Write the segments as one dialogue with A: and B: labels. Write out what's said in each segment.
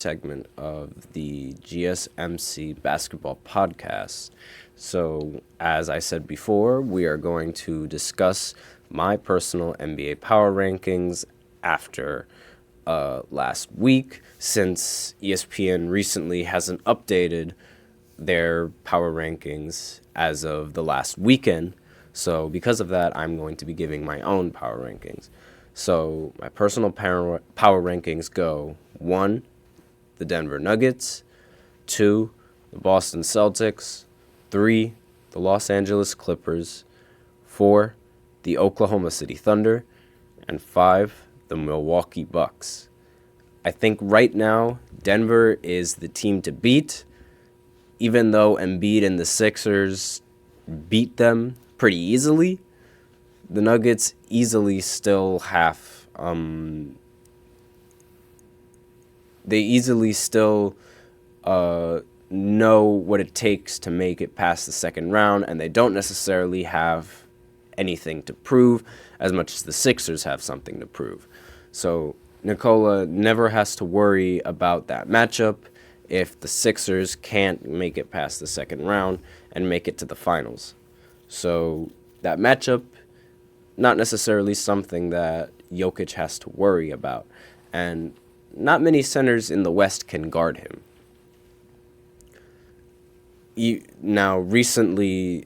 A: segment of the GSMC Basketball Podcast. So, as I said before, we are going to discuss my personal NBA power rankings after last week, since ESPN recently hasn't updated their power rankings as of the last weekend. So, because of that, I'm going to be giving my own power rankings. So, my personal power rankings go 1, the Denver Nuggets, 2, the Boston Celtics, 3, the Los Angeles Clippers, 4, the Oklahoma City Thunder, and 5, the Milwaukee Bucks. I think right now Denver is the team to beat, even though Embiid and the Sixers beat them pretty easily. The Nuggets easily still have they easily still know what it takes to make it past the second round, and they don't necessarily have anything to prove as much as the Sixers have something to prove. So Nikola never has to worry about that matchup if the Sixers can't make it past the second round and make it to the finals. So that matchup, not necessarily something that Jokic has to worry about. And not many centers in the West can guard him. Now, recently,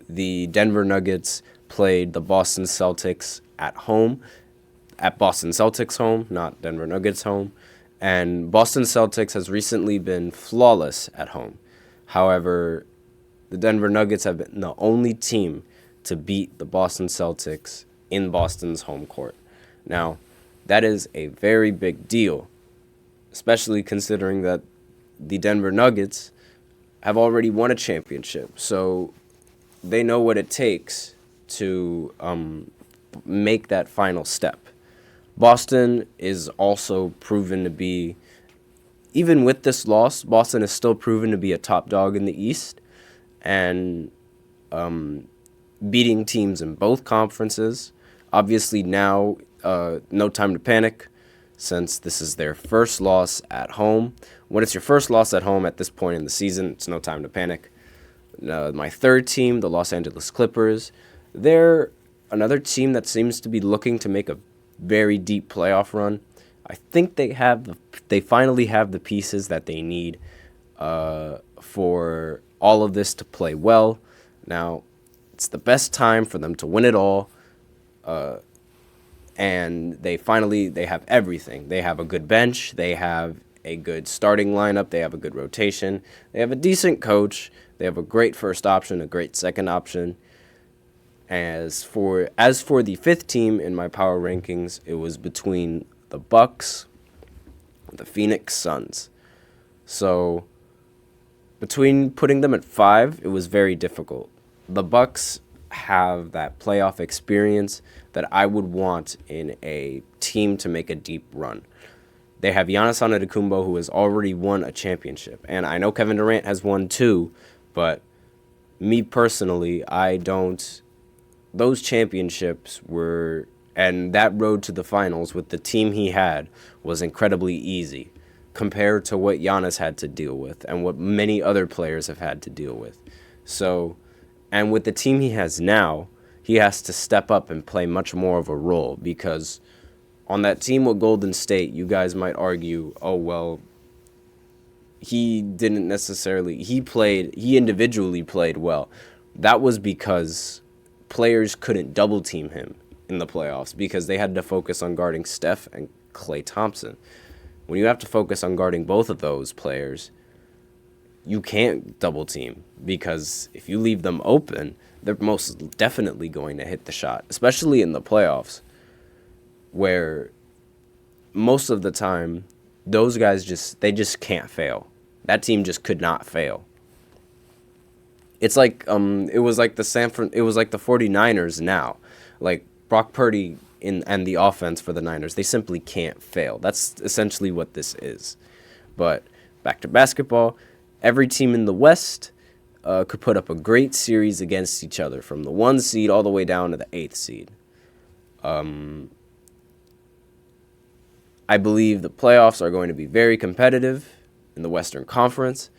A: the Denver Nuggets played the Boston Celtics at home, at Boston Celtics home, not Denver Nuggets home. And Boston Celtics has recently been flawless at home. However, the Denver Nuggets have been the only team to beat the Boston Celtics in Boston's home court. Now, that is a very big deal, especially considering that the Denver Nuggets have already won a championship. So they know what it takes to make that final step. Boston is also proven to be, even with this loss, Boston is still proven to be a top dog in the East and beating teams in both conferences. Obviously now, no time to panic, since this is their first loss at home. When it's your first loss at home at this point in the season, it's no time to panic. My third team, the Los Angeles Clippers, they're another team that seems to be looking to make a very deep playoff run. I think they finally have the pieces that they need for all of this to play well. Now, it's the best time for them to win it all. And they have everything. They have a good bench. They have a good starting lineup. They have a good rotation. They have a decent coach. They have a great first option, a great second option. As for the fifth team in my power rankings, it was between the Bucks and the Phoenix Suns. So between putting them at 5, it was very difficult. The Bucks have that playoff experience that I would want in a team to make a deep run. They have Giannis Antetokounmpo, who has already won a championship, and I know Kevin Durant has won too, but me personally, those championships were, and that road to the finals with the team he had was incredibly easy compared to what Giannis had to deal with and what many other players have had to deal with. So, and with the team he has now, he has to step up and play much more of a role, because on that team with Golden State, you guys might argue, oh, well, he individually played well. That was because players couldn't double team him in the playoffs because they had to focus on guarding Steph and Klay Thompson. When you have to focus on guarding both of those players, you can't double team, because if you leave them open, they're most definitely going to hit the shot, especially in the playoffs, where most of the time those guys just can't fail. That team just could not fail. It's like it was like the 49ers now. Like Brock Purdy and the offense for the Niners, they simply can't fail. That's essentially what this is. But back to basketball, every team in the West could put up a great series against each other, from the 1 seed all the way down to the 8th seed. I believe the playoffs are going to be very competitive in the Western Conference.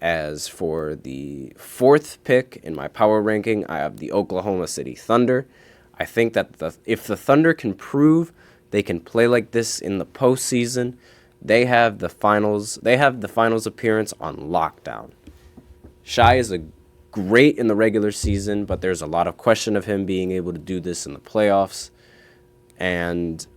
A: As for the fourth pick in my power ranking, I have the Oklahoma City Thunder. I think that if the Thunder can prove they can play like this in the postseason, they have the finals appearance on lockdown. Shai is great in the regular season, but there's a lot of question of him being able to do this in the playoffs. And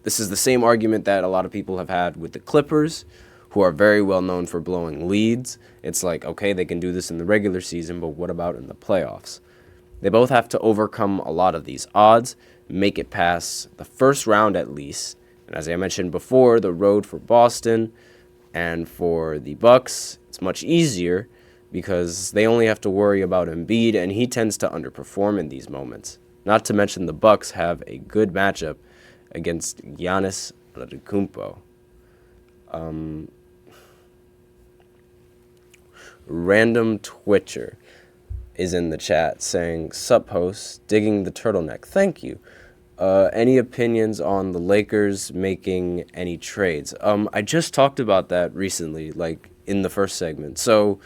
A: this is the same argument that a lot of people have had with the Clippers, who are very well known for blowing leads. It's like, okay, they can do this in the regular season, but what about in the playoffs? They both have to overcome a lot of these odds, make it past the first round at least. And as I mentioned before, the road for Boston and for the Bucks, it's much easier because they only have to worry about Embiid, and he tends to underperform in these moments. Not to mention the Bucks have a good matchup against Giannis Antetokounmpo. Random Twitcher is in the chat saying, "Sup host, digging the turtleneck. Thank you. Any opinions on the Lakers making any trades?" I just talked about that recently, like in the first segment. So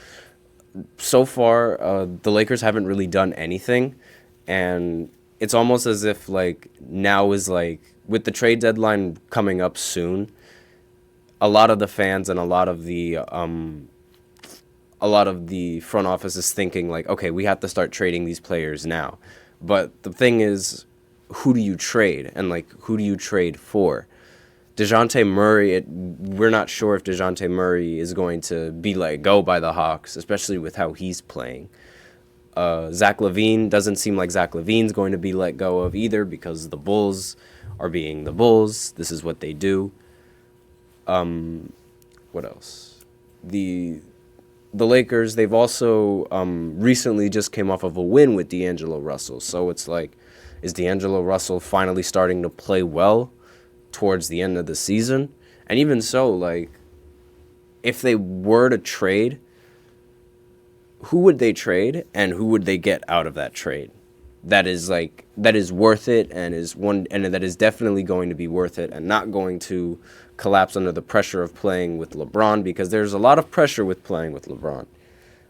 A: far, the Lakers haven't really done anything, and it's almost as if like now is like with the trade deadline coming up soon, a lot of the fans and a lot of the front office is thinking like, okay, we have to start trading these players now. But the thing is, who do you trade, and like who do you trade for? DeJounte Murray, we're not sure if DeJounte Murray is going to be let go by the Hawks, especially with how he's playing. Zach LaVine, doesn't seem like Zach LaVine's going to be let go of either, because the Bulls are being the Bulls. This is what they do. What else? The Lakers, they've also recently just came off of a win with D'Angelo Russell. So it's like, is D'Angelo Russell finally starting to play well towards the end of the season? And even so, like, if they were to trade, who would they trade, and who would they get out of that trade? That is worth it, and that is definitely going to be worth it, and not going to collapse under the pressure of playing with LeBron, because there's a lot of pressure with playing with LeBron.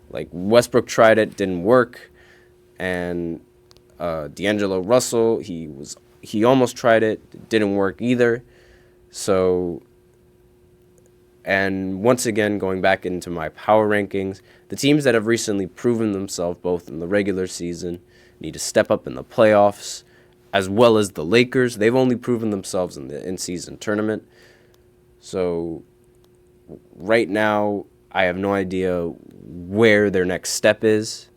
A: Like, Westbrook tried it, didn't work, and D'Angelo Russell, he almost tried it, didn't work either. So, and once again, going back into my power rankings, the teams that have recently proven themselves both in the regular season need to step up in the playoffs, as well as the Lakers. They've only proven themselves in the in-season tournament. So right now, I have no idea where their next step is.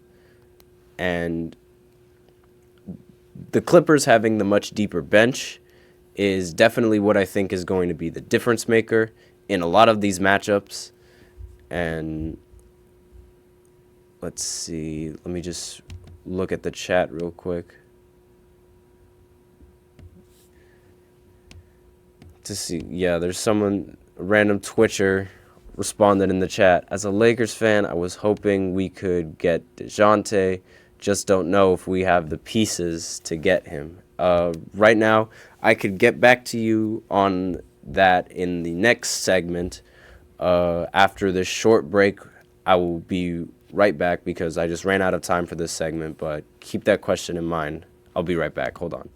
A: And the Clippers having the much deeper bench is definitely what I think is going to be the difference maker in a lot of these matchups. And let's see, let me just look at the chat real quick to see. Yeah, there's someone, a random Twitcher, responded in the chat. "As a Lakers fan, I was hoping we could get DeJounte. Just don't know if we have the pieces to get him." Right now, I could get back to you on that in the next segment. After this short break, I will be right back because I just ran out of time for this segment, but keep that question in mind. I'll be right back. Hold on.